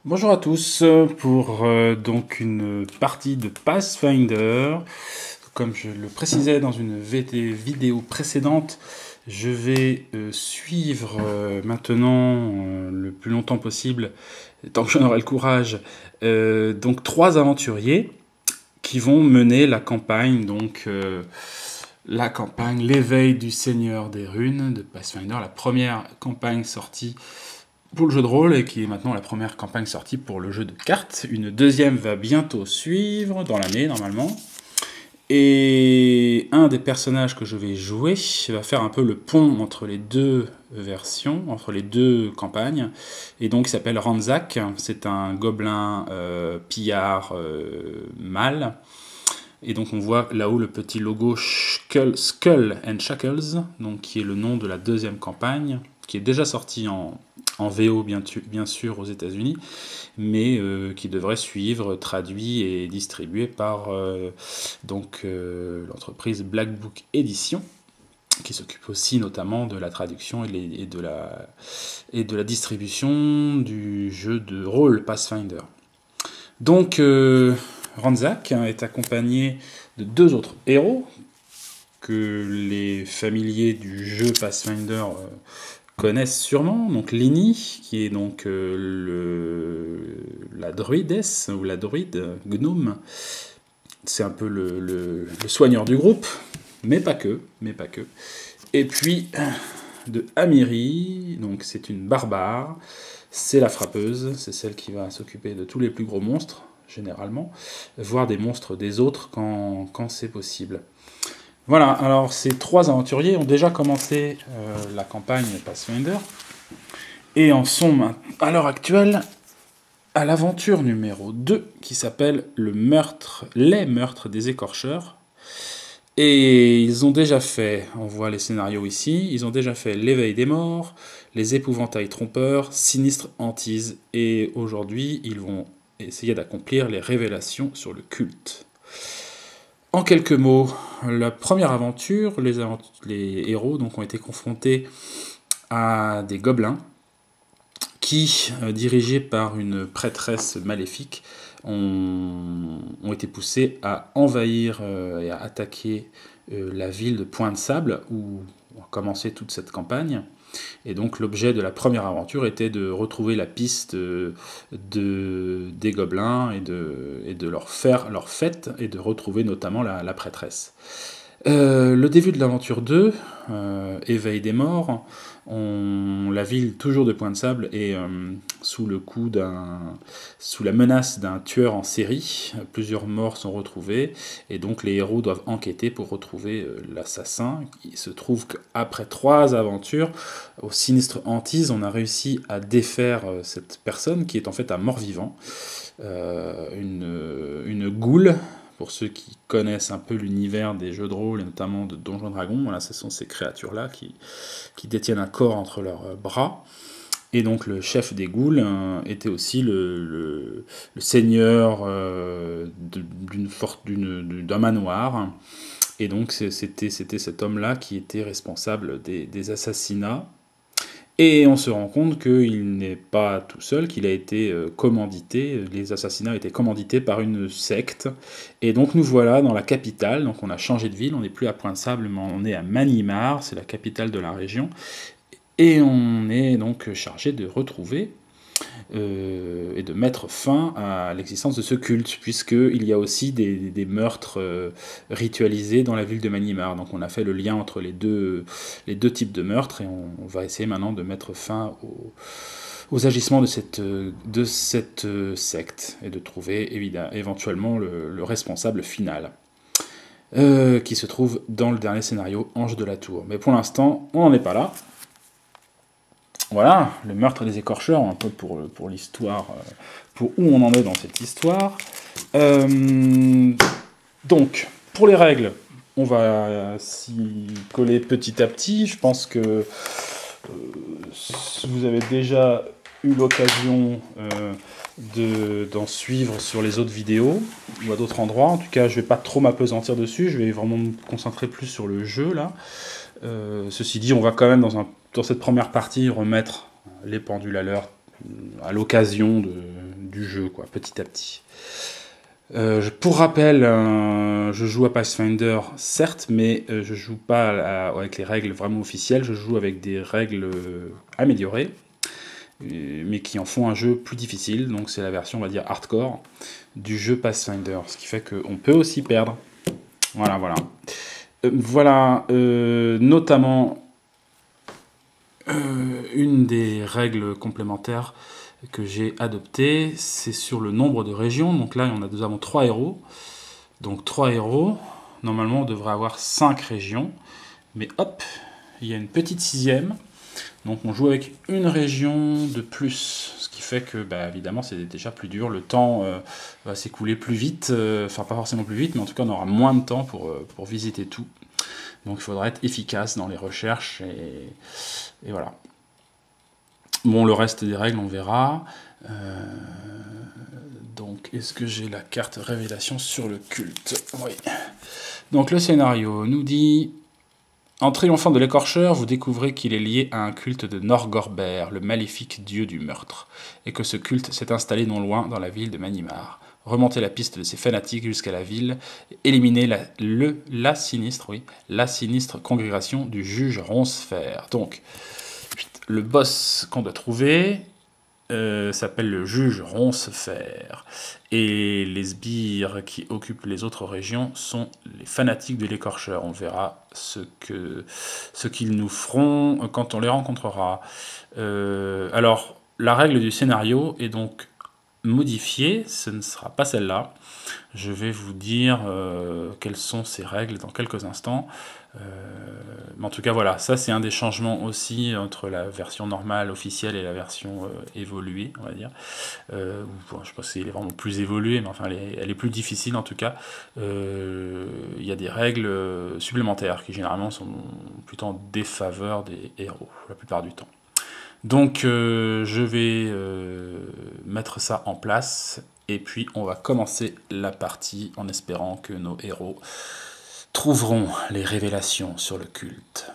Bonjour à tous pour donc une partie de Pathfinder. Comme je le précisais dans une vidéo précédente, je vais suivre maintenant le plus longtemps possible, tant que j'en aurai le courage, donc trois aventuriers qui vont mener la campagne, la campagne L'éveil du Seigneur des Runes de Pathfinder, la première campagne sortie pour le jeu de rôle et qui est maintenant la première campagne sortie pour le jeu de cartes. Une deuxième va bientôt suivre dans l'année normalement. Et un des personnages que je vais jouer va faire un peu le pont entre les deux versions, entre les deux campagnes. Et donc il s'appelle Ranzak, c'est un gobelin pillard mâle. Et donc on voit là-haut le petit logo Skull and Shackles, donc qui est le nom de la deuxième campagne, qui est déjà sorti en VO bien sûr aux États-Unis, mais qui devrait suivre, traduit et distribué par l'entreprise Black Book Edition, qui s'occupe aussi notamment de la traduction et de la distribution du jeu de rôle Pathfinder. Donc Ranzak est accompagné de deux autres héros que les familiers du jeu Pathfinder connaissent sûrement. Donc Lini, qui est donc la druidesse, ou la druide, gnome. C'est un peu le soigneur du groupe, mais pas que. Et puis de Amiri, donc c'est une barbare, c'est la frappeuse, c'est celle qui va s'occuper de tous les plus gros monstres, généralement, voire des monstres des autres quand c'est possible. Voilà, alors ces trois aventuriers ont déjà commencé la campagne Pathfinder et en sont à l'heure actuelle à l'aventure numéro 2 qui s'appelle les meurtres des écorcheurs. Et ils ont déjà fait, on voit les scénarios ici, ils ont déjà fait l'éveil des morts, les épouvantails trompeurs, sinistre hantise, et aujourd'hui ils vont essayer d'accomplir les révélations sur le culte. En quelques mots, la première aventure, les héros donc, ont été confrontés à des gobelins qui, dirigés par une prêtresse maléfique, ont été poussés à envahir et à attaquer la ville de Point de Sable, où a commencé toute cette campagne. Et donc l'objet de la première aventure était de retrouver la piste des gobelins et de leur faire leur fête et de retrouver notamment la prêtresse. Le début de l'aventure 2, Éveil des morts, la ville toujours de Point de Sable est sous la menace d'un tueur en série. Plusieurs morts sont retrouvés et donc les héros doivent enquêter pour retrouver l'assassin. Il se trouve qu'après 3 aventures, au sinistre hantise, on a réussi à défaire cette personne qui est en fait un mort-vivant, une goule. Pour ceux qui connaissent un peu l'univers des jeux de rôle, et notamment de Donjons & Dragons, voilà, ce sont ces créatures-là qui détiennent un corps entre leurs bras. Et donc le chef des ghouls était aussi le seigneur d'un manoir. Et donc c'était cet homme-là qui était responsable des assassinats. Et on se rend compte qu'il n'est pas tout seul, qu'il a été commandité, les assassinats ont été commandités par une secte. Et donc nous voilà dans la capitale, donc on a changé de ville, on n'est plus à Point de Sable, mais on est à Manimar, c'est la capitale de la région. Et on est donc chargé de retrouver et de mettre fin à l'existence de ce culte, puisqu'il y a aussi des meurtres ritualisés dans la ville de Manimar. Donc on a fait le lien entre les deux types de meurtres, et on va essayer maintenant de mettre fin aux agissements de cette secte, et de trouver éventuellement le responsable final. Qui se trouve dans le dernier scénario, Ange de la Tour. Mais pour l'instant, on n'en est pas là. Voilà, le meurtre des écorcheurs, un peu pour l'histoire, pour où on en est dans cette histoire. Donc, pour les règles, on va s'y coller petit à petit. Je pense que vous avez déjà eu l'occasion d'en suivre sur les autres vidéos ou à d'autres endroits. En tout cas, je ne vais pas trop m'apesantir dessus. Je vais vraiment me concentrer plus sur le jeu, là. Ceci dit, on va quand même dans cette première partie remettre les pendules à l'heure à l'occasion du jeu, quoi, petit à petit. Pour rappel, je joue à Pathfinder, certes, mais je joue pas avec les règles vraiment officielles, je joue avec des règles améliorées, mais qui en font un jeu plus difficile, donc c'est la version, on va dire, hardcore du jeu Pathfinder, ce qui fait qu'on peut aussi perdre. Voilà, voilà. Notamment une des règles complémentaires que j'ai adoptées, c'est sur le nombre de régions. Donc là, nous avons 3 héros. Donc 3 héros, normalement on devrait avoir 5 régions. Mais hop, il y a une petite 6e. Donc on joue avec une région de plus, ce qui fait que, évidemment, c'est déjà plus dur. Le temps va s'écouler plus vite, enfin pas forcément plus vite, mais en tout cas on aura moins de temps pour visiter tout. Donc il faudra être efficace dans les recherches, et voilà. Bon, le reste des règles, on verra. Donc, est-ce que j'ai la carte révélation sur le culte? Oui. Donc le scénario nous dit... En triomphant de l'écorcheur, vous découvrez qu'il est lié à un culte de Norgorber, le maléfique dieu du meurtre, et que ce culte s'est installé non loin dans la ville de Manimar. Remontez la piste de ces fanatiques jusqu'à la ville, et éliminez la sinistre congrégation du juge Ronsfer. Donc, le boss qu'on doit trouver s'appelle le juge Ronsfer. Et les sbires qui occupent les autres régions sont les fanatiques de l'écorcheur. On verra ce qu'ils nous feront quand on les rencontrera. Alors, la règle du scénario est donc modifiée, ce ne sera pas celle-là. Je vais vous dire quelles sont ces règles dans quelques instants. Mais en tout cas, voilà, ça c'est un des changements aussi entre la version normale officielle et la version évoluée, on va dire. Je ne sais pas si elle est vraiment plus évoluée, mais enfin elle est plus difficile en tout cas. Il y a des règles supplémentaires qui généralement sont plutôt en défaveur des héros, la plupart du temps. Donc je vais mettre ça en place, et puis on va commencer la partie en espérant que nos héros trouveront les révélations sur le culte.